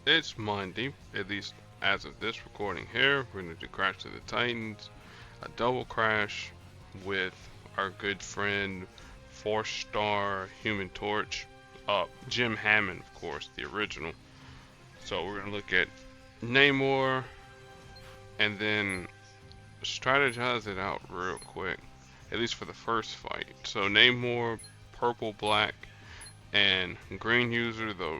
It's Monday, at least as of this recording here. We're going to do Crash to the Titans, a double crash with our good friend, 4-star Human Torch, Jim Hammond, of course, the original. So we're going to look at Namor and then strategize it out real quick, at least for the first fight. So Namor, purple, black, and green user, though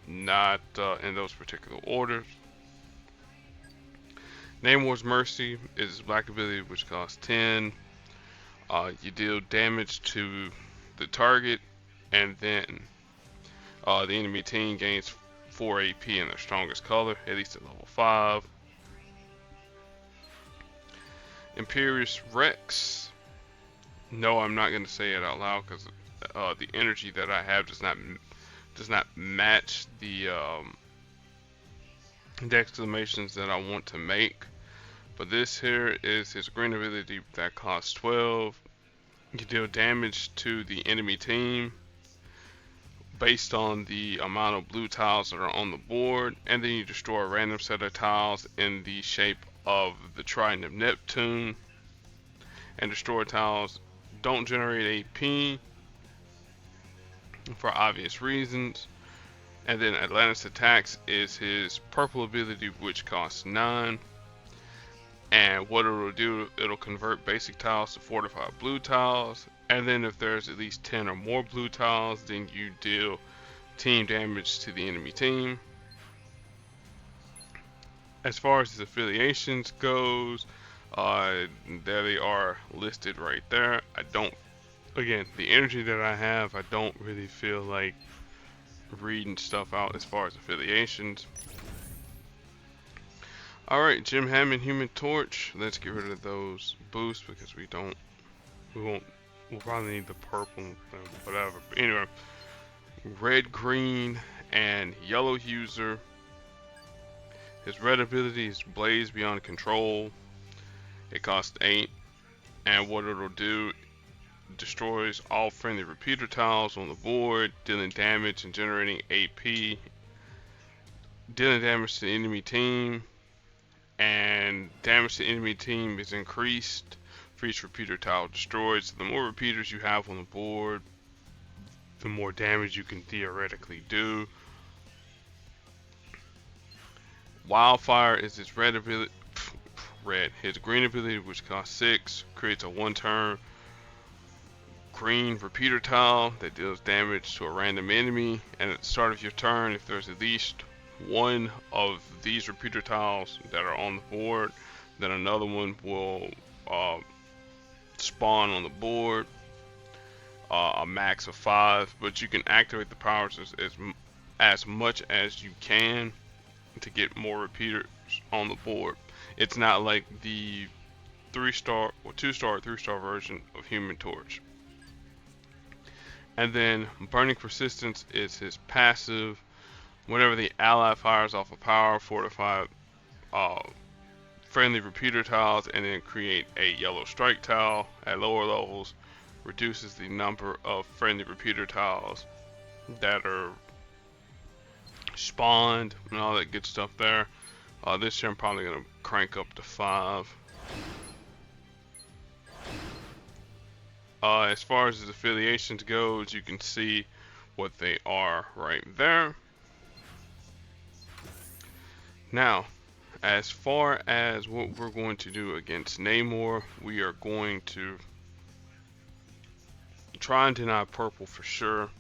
not in those particular orders. Namor's Mercy is his black ability, which costs 10. You deal damage to the target, and then the enemy team gains 4 AP in their strongest color, at least at level 5. Imperious Rex. No, I'm not going to say it out loud because the energy that I have does not match the exclamations that I want to make. But this here is his green ability that costs 12. You deal damage to the enemy team based on the amount of blue tiles that are on the board, and then you destroy a random set of tiles in the shape of the Trident of Neptune. And destroy tiles don't generate AP for obvious reasons. And then Atlantis Attacks is his purple ability, which costs 9. And what it'll do, it'll convert basic tiles to fortified blue tiles. And then if there's at least 10 or more blue tiles, then you deal team damage to the enemy team. As far as his affiliations goes, there they are listed right there. Again, the energy that I have, I don't really feel like reading stuff out as far as affiliations. Alright, Jim Hammond, Human Torch. Let's get rid of those boosts because we'll probably need the purple, whatever. But anyway, red, green, and yellow user. His red ability is Blaze Beyond Control. It costs 8. And what it'll do, destroys all friendly repeater tiles on the board, dealing damage and generating AP. Dealing damage to the enemy team. And damage to the enemy team is increased for each repeater tile destroyed. So the more repeaters you have on the board, the more damage you can theoretically do. Wildfire is his red ability. His green ability, which costs 6, creates a 1-turn green repeater tile that deals damage to a random enemy. And at the start of your turn, if there's at least one of these repeater tiles that are on the board, then another one will spawn on the board, a max of 5. But you can activate the powers as much as you can to get more repeaters on the board. It's not like the 3-star or 2-star or 3-star version of Human Torch. And then Burning Persistence is his passive. Whenever the ally fires off a power, fortify friendly repeater tiles and then create a yellow strike tile at lower levels, reduces the number of friendly repeater tiles that are spawned and all that good stuff there. This year I'm probably going to crank up to 5. As far as his affiliations goes, you can see what they are right there. Now, as far as what we're going to do against Namor, we are going to try and deny purple for sure.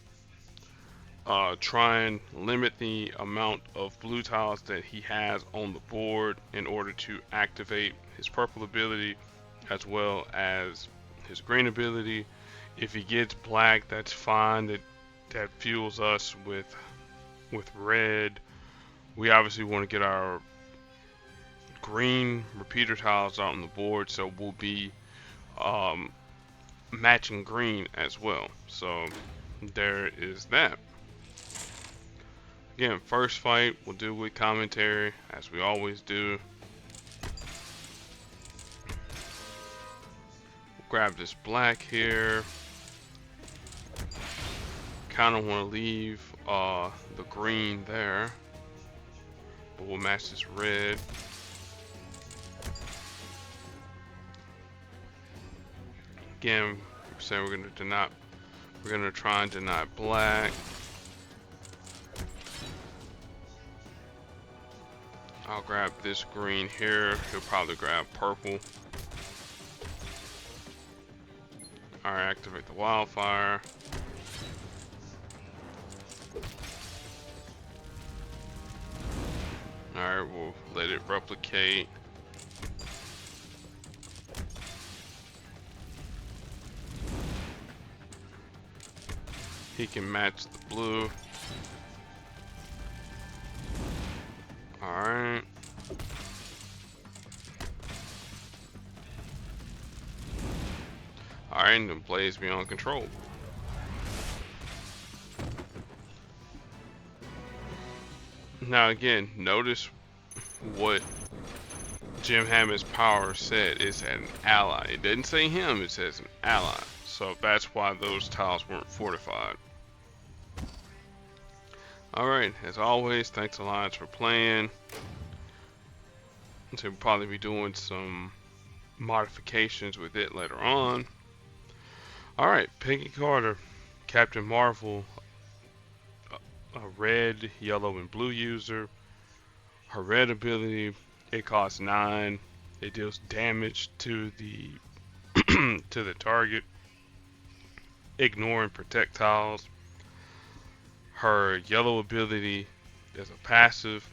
Try and limit the amount of blue tiles that he has on the board in order to activate his purple ability as well as his green ability. If he gets black, that's fine. That fuels us with red. We obviously want to get our green repeater tiles out on the board, so we'll be matching green as well. So there is that. Again, first fight we'll do with commentary as we always do. We'll grab this black here. Kind of want to leave the green there. but we'll match this red. Again, we're saying we're gonna deny. We're gonna try and deny black. I'll grab this green here. He'll probably grab purple. Alright, activate the wildfire. Alright, we'll let it replicate. He can match the blue. Alright. Alright, and the blaze beyond control. Now again, notice what Jim Hammond's power said is an ally. It didn't say him, it says an ally. So that's why those tiles weren't fortified. Alright, as always, thanks Alliance for playing. So we'll probably be doing some modifications with it later on. Alright, Peggy Carter, Captain Marvel, a red, yellow, and blue user. Her red ability, it costs 9. It deals damage to the to the target, ignoring projectiles. Her yellow ability is a passive.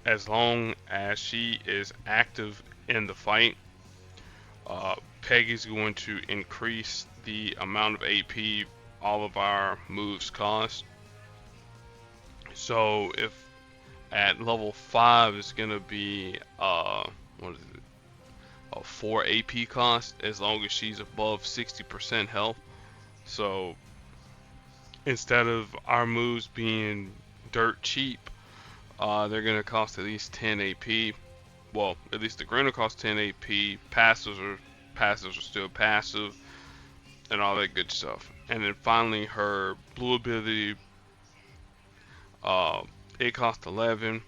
As long as she is active in the fight, Peggy's going to increase the amount of AP all of our moves cost. So if at level 5 it's gonna be what is it? A 4 AP cost as long as she's above 60% health. So instead of our moves being dirt cheap, they're gonna cost at least 10 AP. Well, at least the green will cost 10 AP. Passives are still passive, and all that good stuff. And then finally, her blue ability, it costs 11.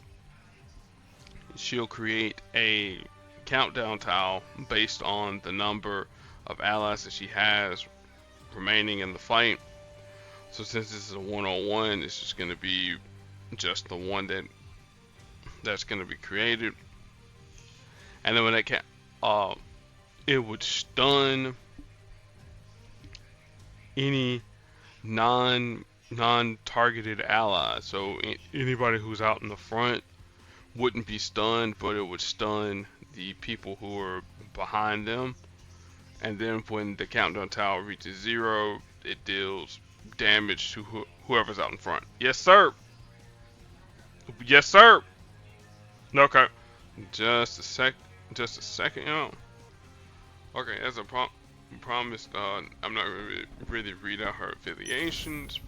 She'll create a countdown tile based on the number of allies that she has remaining in the fight. So since this is a 1-on-1, it's just going to be just the one that's going to be created. And then when that it would stun any non-targeted ally. So anybody who's out in the front wouldn't be stunned, but it would stun the people who are behind them. And then when the countdown tower reaches 0, it deals damage to whoever's out in front. Yes, sir. Yes, sir. Okay. Just a second, y'all. Okay, as I promised, I'm not really read out her affiliations.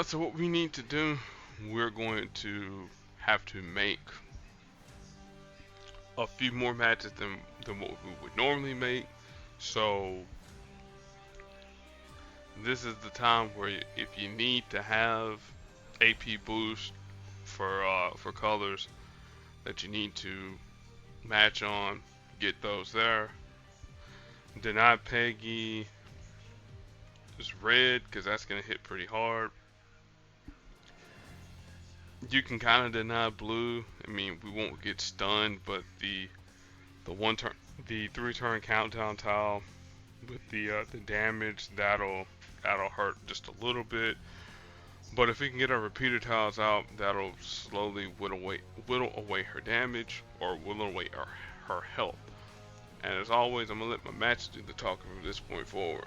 So what we need to do, we're going to have to make a few more matches than what we would normally make. So this is the time where if you need to have AP boost for colors that you need to match on, get those there. Deny Peggy is red because that's gonna hit pretty hard. You can kind of deny blue. I mean, we won't get stunned, but the 3-turn countdown tile with the damage that'll hurt just a little bit. But if we can get our repeater tiles out, that'll slowly whittle away her damage, or whittle away her health. And as always, I'm gonna let my match do the talking from this point forward.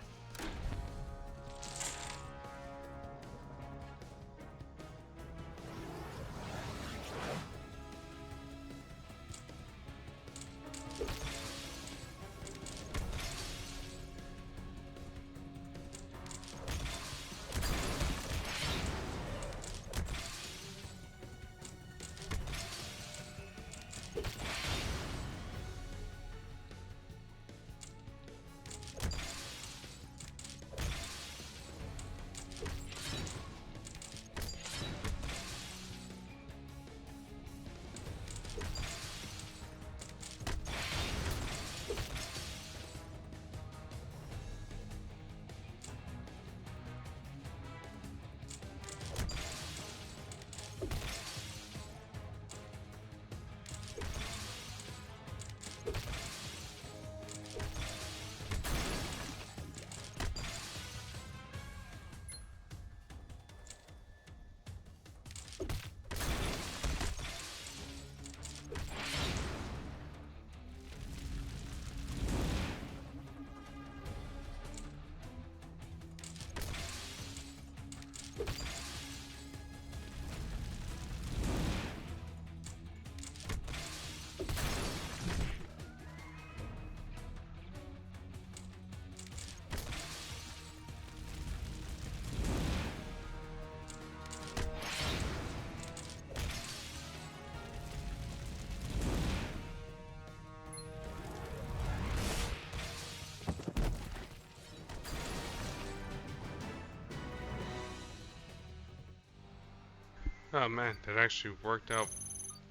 Oh man, that actually worked out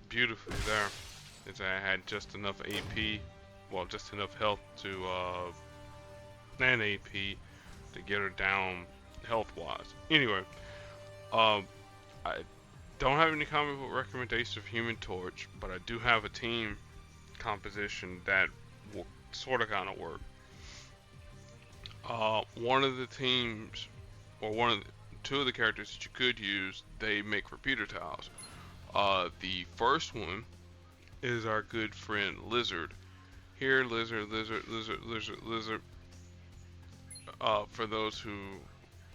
beautifully there. Is I had just enough AP, well, just enough health to, and AP to get her down health-wise. Anyway, um, I don't have any comic book recommendations of Human Torch, but I do have a team composition that will sort of kind of work. One of the teams, or two of the characters that you could use, they make repeater tiles. The first one is our good friend Lizard. Here, Lizard, Lizard, Lizard, Lizard, Lizard. For those who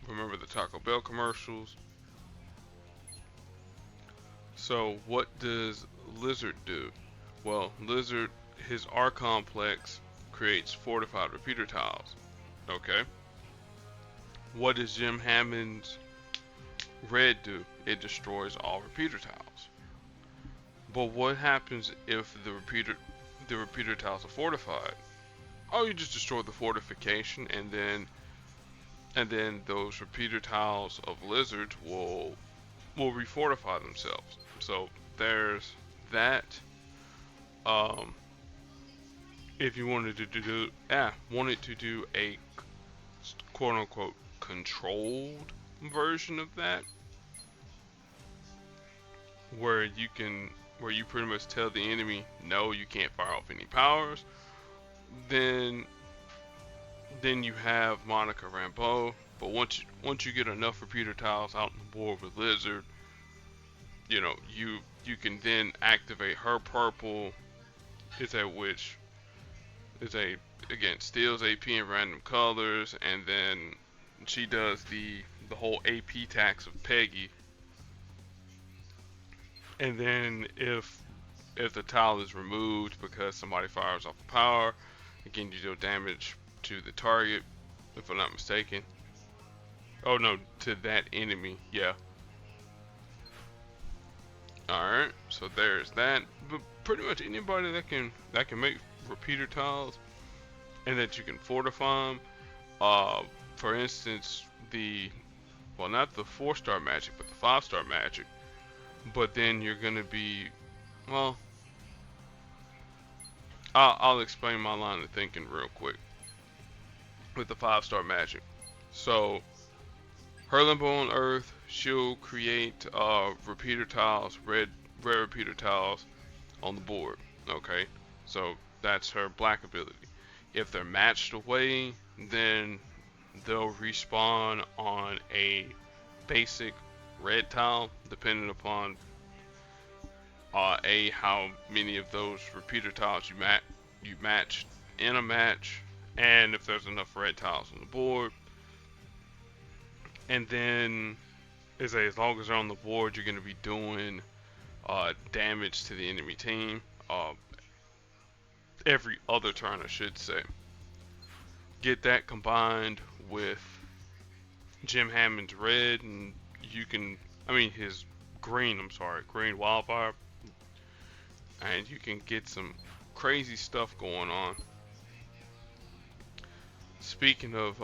remember the Taco Bell commercials. So, what does Lizard do? Well, Lizard, his R complex creates fortified repeater tiles. Okay. What does Jim Hammond's red do? It destroys all repeater tiles. But what happens if the repeater tiles are fortified? Oh, you just destroy the fortification, and then those repeater tiles of lizards will refortify themselves. So there's that. If you wanted to do a quote unquote controlled version of that, where you pretty much tell the enemy no, you can't fire off any powers, then you have Monica Rambeau. But once you get enough repeater tiles out on the board with Lizard, you know, you can then activate her purple. Is a witch. Is a again steals AP in random colors, and then she does the whole AP tax of Peggy. And then if the tile is removed because somebody fires off a power, again you deal damage to the target, if I'm not mistaken. Oh no, to that enemy, yeah. Alright, so there's that. But pretty much anybody that can make repeater tiles and that you can fortify them. For instance, not the 4-star magic, but the 5-star magic. But then you're gonna be, well, I'll explain my line of thinking real quick with the 5-star magic. So, her limbo on Earth, she'll create repeater tiles, red repeater tiles on the board. Okay, so that's her black ability. If they're matched away, then they'll respawn on a basic red tile, depending upon how many of those repeater tiles you matched in a match, and if there's enough red tiles on the board. And then as long as they're on the board, you're going to be doing damage to the enemy team every other turn, I should say. Get that combined with Jim Hammond's red, and his green, green wildfire, and you can get some crazy stuff going on. Speaking of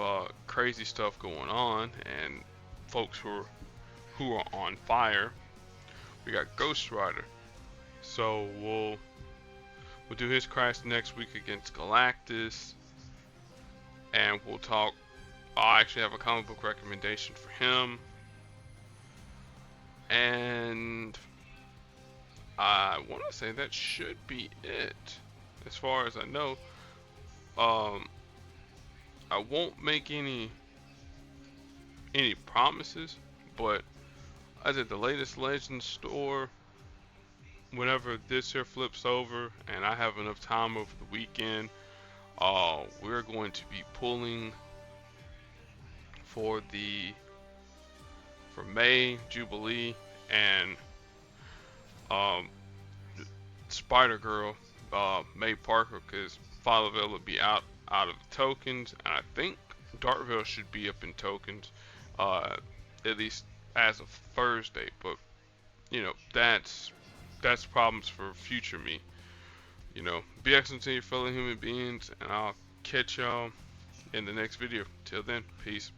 crazy stuff going on and folks who are on fire, we got Ghost Rider. So we'll do his crash next week against Galactus, and we'll talk. I actually have a comic book recommendation for him, and I want to say that should be it as far as I know. I won't make any promises, but I did the latest Legends store. Whenever this here flips over and I have enough time over the weekend, we're going to be pulling for May Jubilee and Spider Girl, May Parker, because Fatherville will be out of the tokens, and I think Darkville should be up in tokens, at least as of Thursday. But you know, that's problems for future me. You know, be excellent to your fellow human beings, and I'll catch y'all in the next video. Till then, peace.